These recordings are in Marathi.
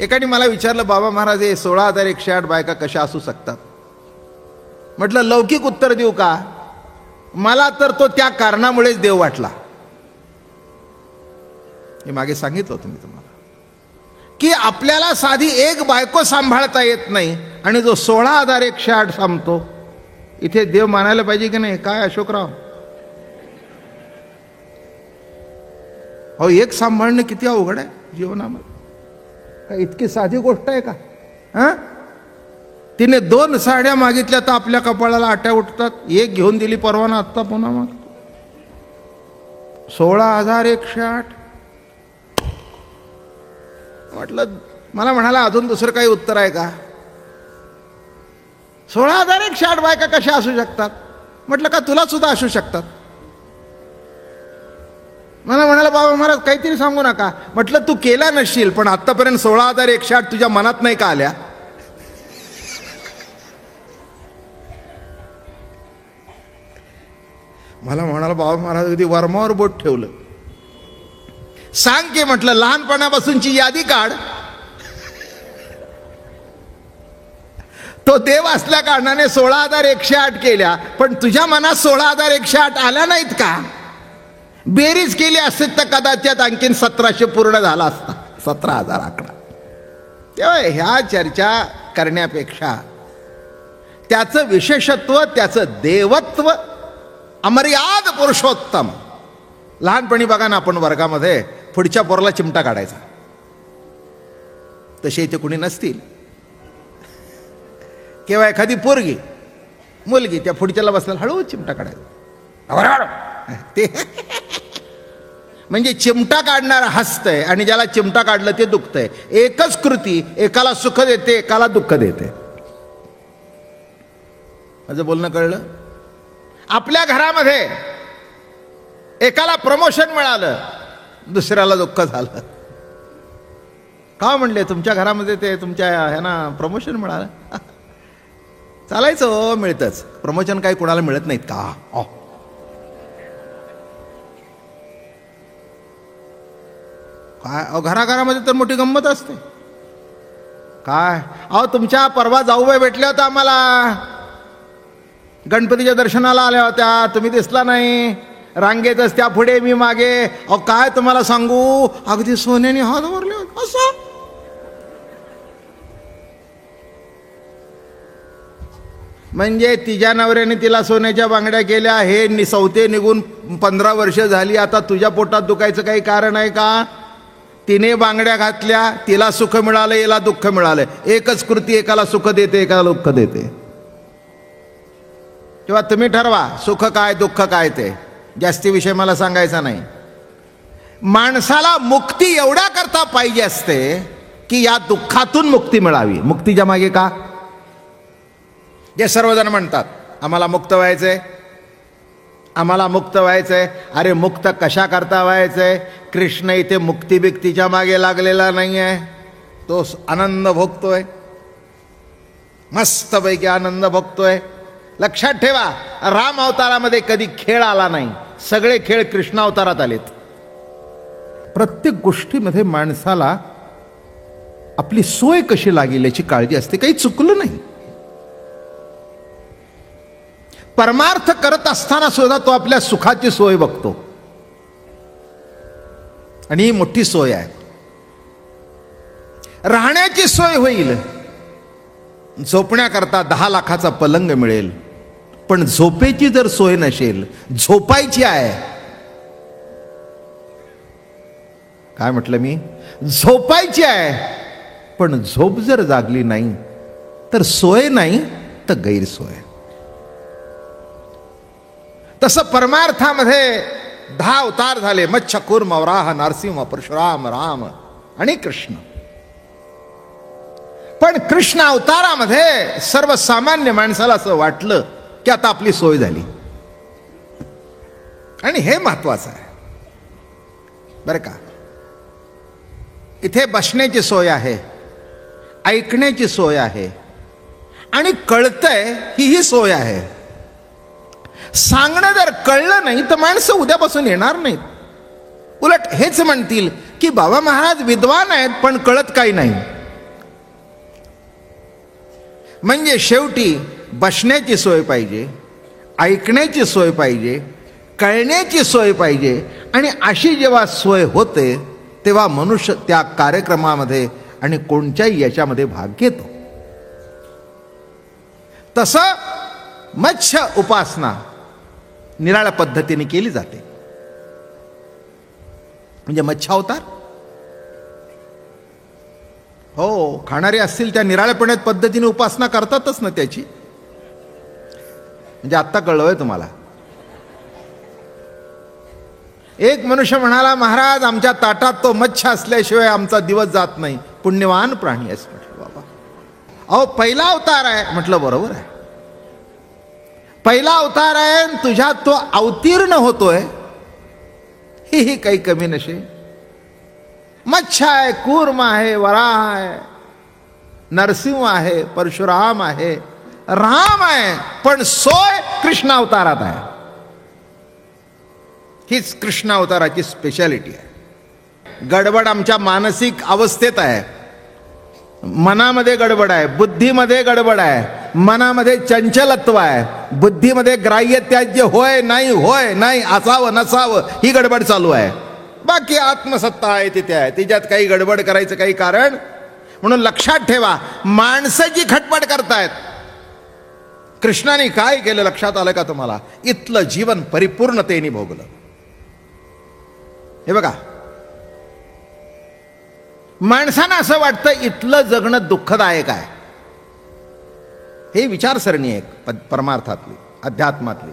एकाने मला विचारलं, बाबा महाराज हे 16,108 बायका कशा असू शकतात? म्हटलं लौकिक उत्तर देऊ का? मला तर तो त्या कारणामुळेच देव वाटला. हे मागे सांगितलं होतं मी तुम्हाला की आपल्याला साधी एक बायको सांभाळता येत नाही आणि जो 16,108 सांगतो, इथे देव मानायला पाहिजे की नाही? काय अशोकराव, अहो एक सांभाळणं किती अवघड आहे जीवनामध्ये. काय इतकी साधी गोष्ट आहे का? तिने 2 साड्या मागितल्या तर आपल्या कपाळाला आट्या उठतात. एक घेऊन दिली परवाना, आत्ता पुन्हा मागतो. 16,108. म्हटलं, मला म्हणाला अजून दुसरं काही उत्तर आहे का? 16,108 बायका कशा असू शकतात? म्हटलं का तुला सुद्धा असू शकतात? मला म्हणाला, बाबा महाराज काहीतरी सांगू नका. म्हटलं तू केला नसशील, पण आतापर्यंत 16,108 तुझ्या मनात नाही का आल्या? मला म्हणाला, बाबा महाराज कधी वर्मावर बोट ठेवलं. सांग की, म्हटलं लहानपणापासूनची यादी काढ. तो देव असल्या कारणाने 16,108 केल्या, पण तुझ्या मनात 16,108 आल्या नाहीत का? बेरीज केली असते तर कदाचित आणखीन 1700 पूर्ण झाला असता. 17,000 आकडा. तेव्हा ह्या चर्चा करण्यापेक्षा त्याचं विशेषत्व, त्याचं देवत्व, अमर्याद पुरुषोत्तम. लहानपणी बघा ना, आपण वर्गामध्ये पुढच्या पोराला चिमटा काढायचा. तसे इथे कुणी नसतील. किंवा एखादी पोरगी, मुलगी त्या पुढच्याला बसला, हळू चिमटा काढायचा. ते म्हणजे चिमटा काढणारा हसतंय आणि ज्याला चिमटा काढलं ते दुखतंय. एकच कृती एकाला सुख देते, एकाला दुःख देते. माझं बोलणं कळलं? आपल्या घरामध्ये एकाला प्रमोशन मिळालं, दुसऱ्याला दुःख झालं. का म्हणले? तुमच्या घरामध्ये ते तुमच्या ह्यांना प्रमोशन मिळालं. चालायचं हो, मिळतंच. प्रमोशन काही कुणाला मिळत नाहीत का? काय घराघरामध्ये तर मोठी गंमत असते. काय अहो, तुमच्या परवा जाऊबाई भेटल्या होत्या आम्हाला, गणपतीच्या दर्शनाला आल्या होत्या. तुम्ही दिसला नाही. रांगेतच त्या पुढे, मी मागे. अहो काय तुम्हाला सांगू, अगदी सोन्याने हात भरले होते. असं म्हणजे तिच्या नवऱ्याने तिला सोन्याच्या बांगड्या केल्या. हे सौते निघून 15 वर्ष झाली. आता तुझ्या पोटात दुखायचं काही कारण आहे का? तिने बांगड्या घातल्या, तिला सुख मिळालं, याला दुःख मिळालं. एकच कृती एकाला सुख देते, एकाला दुःख देते. तेव्हा तुम्ही ठरवा सुख काय दुःख काय. ते जास्ती विषय मला सांगायचा नाही. माणसाला मुक्ती एवढ्या करता पाहिजे असते की या दुःखातून मुक्ती मिळावी. मुक्तीच्या मागे का? जे सर्वजण म्हणतात आम्हाला मुक्त व्हायचंय, आम्हाला मुक्त व्हायचंय. अरे मुक्त कशा करता व्हायचंय? कृष्ण इथे मुक्ती बिक्तीच्या मागे लागलेला नाहीये. तो आनंद भोगतोय, मस्तपैकी आनंद भोगतोय. लक्षात ठेवा, राम अवतारामध्ये कधी खेळ आला नाही. सगळे खेळ कृष्ण अवतारात आलेत. प्रत्येक गोष्टीमध्ये माणसाला आपली सोय कशी लागेल याची काळजी असते. काही चुकलं नाही. परमार्थ करत असताना सुद्धा तो आपल्या सुखाची सोय बघतो. आणि ही मोठी सोय आहे. राहण्याची सोय होईल, झोपण्याकरता 10 लाखाचा पलंग मिळेल. पण झोपेची जर सोय नसेल, झोपायची आहे. काय म्हटलं मी? झोपायची आहे. पण झोप जर जागली नाही तर सोय नाही तर गैरसोय. तसं परमार्थामध्ये 10 अवतार झाले. मच्छा कूर्म वराह नरसिंह परशुराम राम आणि कृष्ण. पण कृष्ण अवतारामध्ये सर्वसामान्य माणसाला असं वाटलं की आता आपली सोय झाली. आणि हे महत्वाचं आहे बरं का. इथे बसण्याची सोय आहे, ऐकण्याची सोय आहे आणि कळतंय ही सोय आहे. सांगणं जर कळलं नाही तर माणसं उद्यापासून येणार नाहीत. उलट हेच म्हणतील की बाबा महाराज विद्वान आहेत पण कळत काही नाही. म्हणजे शेवटी बसण्याची सोय पाहिजे, ऐकण्याची सोय पाहिजे, कळण्याची सोय पाहिजे. आणि अशी जेव्हा सोय होते तेव्हा मनुष्य त्या कार्यक्रमामध्ये आणि कोणत्याही याच्यामध्ये भाग घेतो. तसं मत्स्य उपासना निराळ्या पद्धतीने केली जाते. म्हणजे मत्स्यावतार हो, खाणारे असतील त्या निराळ्यापणात पद्धतीने उपासना करतातच ना त्याची. म्हणजे आत्ता कळलंय तुम्हाला. एक मनुष्य म्हणाला, महाराज आमच्या ताटात तो मत्स्य असल्याशिवाय आमचा दिवस जात नाही. पुण्यवान प्राणी आहेस म्हटलं. बाबा अहो पहिला अवतार आहे म्हटलं. बरोबर आहे, पहिला अवतार आहे, तुझ्यात तो अवतीर्ण होतोय ही काही कमी नशे. मत्स्य आहे, कूर्म आहे, वराह आहे, नरसिंह आहे, परशुराम आहे, राम आहे, पण सोय कृष्ण अवतारात आहे. हीच कृष्ण अवताराची स्पेशालिटी आहे. गडबड आमच्या मानसिक अवस्थेत आहे. मनामध्ये गडबड आहे, बुद्धीमध्ये गडबड आहे, मनामध्ये चंचलत्व आहे, बुद्धीमध्ये ग्राह्य त्याज्य होय नाही असावं नसावं ही गडबड चालू आहे. बाकी आत्मसत्ता आहे तिथे आहे, तिच्यात काही गडबड करायचं काही कारण. म्हणून लक्षात ठेवा, माणसं जी खटपट करतायत, कृष्णाने काय केलं लक्षात आलं का तुम्हाला? इथलं जीवन परिपूर्णतेने भोगलं. हे बघा, माणसांना असं वाटतं इथलं जगणं दुःखदायक आहे. हे विचारसरणी आहे परमार्थातली, अध्यात्मातली.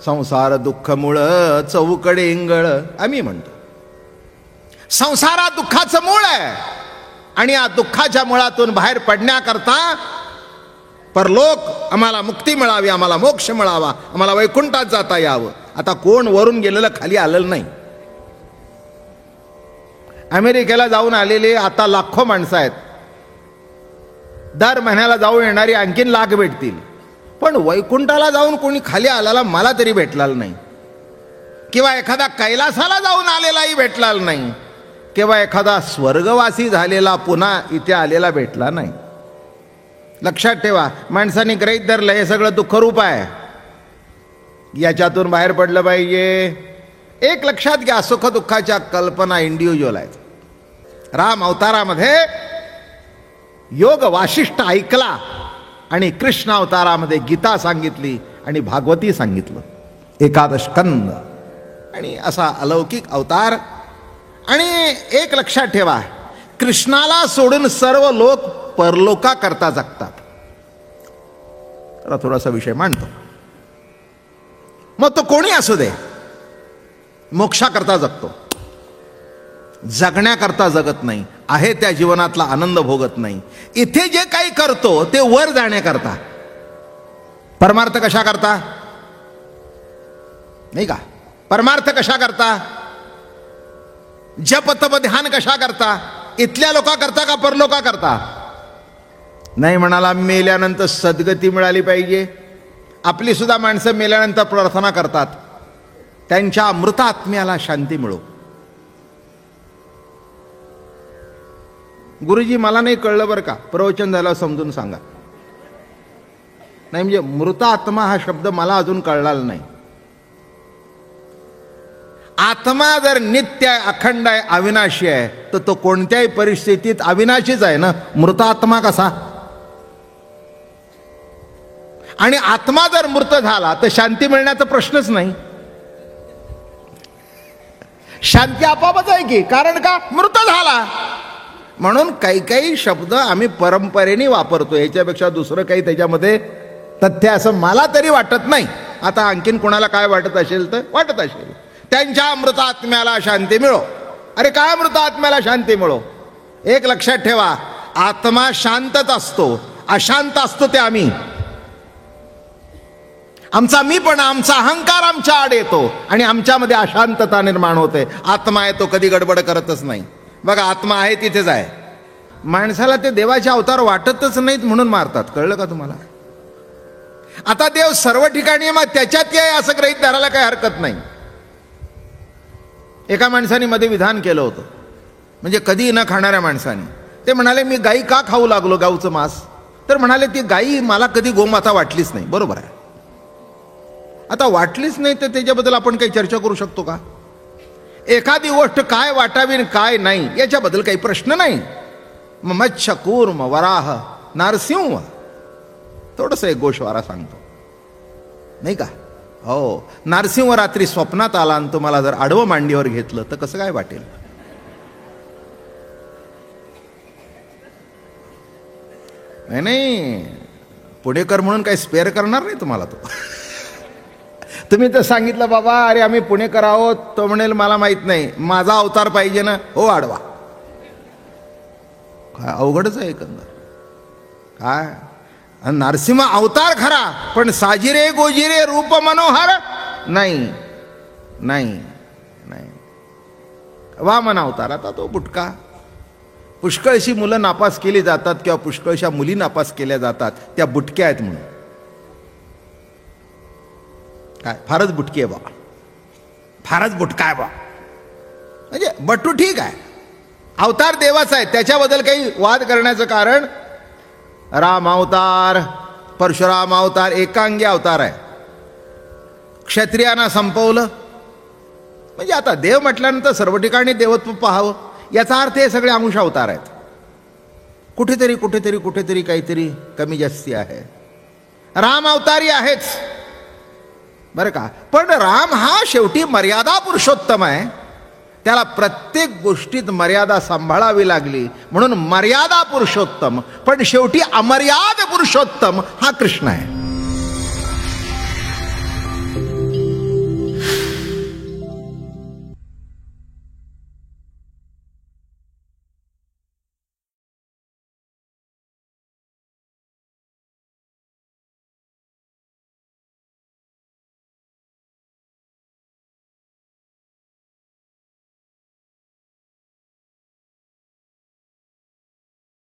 संसार दुःख मूळ चौकडे इंगळ आम्ही म्हणतो. संसारात दुःखाचं मूळ आहे आणि या दुःखाच्या मुळातून बाहेर पडण्याकरता परलोक आम्हाला मुक्ती मिळावी, आम्हाला मोक्ष मिळावा, आम्हाला वैकुंठात जाता यावं. आता कोण वरून गेलेलं खाली आलेलं नाही. अमेरिकेला जाऊन आलेले आता लाखो माणसं आहेत. दर महिन्याला जाऊन येणारी आणखीन लाख भेटतील. पण वैकुंठाला जाऊन कोणी खाली आलेला मला तरी भेटलेला नाही. किंवा एखादा कैलासाला जाऊन आलेलाही भेटलेला नाही. किंवा एखादा स्वर्गवासी झालेला पुन्हा इथे आलेला भेटला नाही. लक्षात ठेवा, माणसाने गृहीत धरलं हे सगळं दुःखरूप आहे, याच्यातून बाहेर पडलं पाहिजे. एक लक्षात घ्या, सुख दुःखाच्या कल्पना इंडिव्हिज्युअल आहेत. राम अवतारामध्ये योग वाशिष्ठ ऐकला आणि कृष्ण अवतारामध्ये गीता सांगितली आणि भागवती सांगितलं. एकादश स्कंद आणि असा अलौकिक अवतार. आणि एक लक्षात ठेवा, कृष्णाला सोडून सर्व लोक परलोका करता जगतात. तर थोडासा विषय मांडतो. मग तो कोणी असू दे, मोक्षाकरता जगतो, जगण्याकरता जगत नाही, आहे त्या जीवनातला आनंद भोगत नाही. इथे जे काही करतो ते वर जाण्याकरता. परमार्थ कशा करता नाही का? परमार्थ कशा करता? जप तप ध्यान कशा करता? इथल्या लोका करता का परलोका करता? नाही म्हणाला, मेल्यानंतर सद्गती मिळाली पाहिजे. आपली सुद्धा माणसं मेल्यानंतर प्रार्थना करतात, त्यांच्या मृत आत्म्याला शांती मिळो. गुरुजी मला नाही कळलं बरं का, प्रवचन झालं समजून सांगा. नाही म्हणजे मृत आत्मा हा शब्द मला अजून कळला नाही. आत्मा जर नित्य आहे, अखंड आहे, अविनाशी आहे, तर तो कोणत्याही परिस्थितीत अविनाशीच आहे ना. मृत आत्मा कसा? आणि आत्मा जर मृत झाला तर शांती मिळण्याचा प्रश्नच नाही. शांती आपोआपच आहे की, कारण का? मृत झाला. म्हणून काही काही शब्द आम्ही परंपरेने वापरतो, याच्यापेक्षा दुसरं काही त्याच्यामध्ये तथ्य असं मला तरी वाटत नाही. आता आणखीन कोणाला काय वाटत असेल तर वाटत असेल. त्यांच्या मृत आत्म्याला शांती मिळो. अरे काय मृत आत्म्याला शांती मिळो? एक लक्षात ठेवा, आत्मा शांतच असतो, अशांत असतो ते आम्ही. आमचा मीपणा, आमचा अहंकार आमच्या आड येतो आणि आमच्यामध्ये अशांतता निर्माण होते. आत्मा आहे तो कधी गडबड करतच नाही. बघा, आत्मा आहे तिथेच आहे. माणसाला ते देवाचे अवतार वाटतच नाहीत म्हणून मारतात. कळलं का तुम्हाला? आता देव सर्व ठिकाणी मग त्याच्यात आहे असं गृहीत धरायला काही हरकत नाही. एका माणसाने मध्ये विधान केलं होतं, म्हणजे कधी न खाणाऱ्या माणसाने. ते म्हणाले, मी गाई का खाऊ लागलो गावचं मांस? तर म्हणाले ती गाई मला कधी गोमाता वाटलीच नाही. बरोबर आहे. आता वाटलीच नाही तर त्याच्याबद्दल आपण काही चर्चा करू शकतो का? एखादी गोष्ट काय वाटावी आणि काय नाही याच्याबद्दल काही प्रश्न नाही. मत्स्य कूर्म वराह नारसिंह थोडंसं एक गोषवारा सांगतो नाही का? हो, नारसिंह रात्री स्वप्नात आला आणि तुम्हाला जर आडवं मांडीवर घेतलं तर कसं काय वाटेल? नाही, पुणेकर म्हणून काही स्पेअर करणार नाही तुम्हाला तो. तुम्ही तर सांगितलं बाबा अरे आम्ही पुणेकर आहोत, तो म्हणेल मला माहित नाही, माझा अवतार पाहिजे ना. हो आडवा. काय अवघडच आहे एकंदर. काय नरसिंह अवतार खरा पण साजिरे गोजिरे रूप मनोहर नाही नाही नाही. वामन अवतार आता तो बुटका. पुष्कळशी मुलं नापास केली जातात किंवा पुष्कळशा मुली नापास केल्या जातात, त्या बुटक्या आहेत म्हणून. काय फारच बुटकी आहे बा, फारच बुटका आहे बा. म्हणजे बटू ठीक आहे, अवतार देवाचा आहे, त्याच्याबद्दल काही वाद करण्याचं कारण. राम अवतार, परशुराम अवतार एकांगी अवतार आहे. क्षत्रियांना संपवलं म्हणजे आता देव म्हटल्यानंतर सर्व ठिकाणी देवत्व पाहावं याचा अर्थ हे सगळे अंश अवतार आहेत. कुठेतरी कुठेतरी कुठेतरी काहीतरी कमी जास्ती आहे. राम अवतारी आहेच बरं का, पण राम हा शेवटी मर्यादा पुरुषोत्तम आहे. त्याला प्रत्येक गोष्टीत मर्यादा सांभाळावी लागली म्हणून मर्यादा पुरुषोत्तम. पण शेवटी अमर्याद पुरुषोत्तम हा कृष्ण आहे.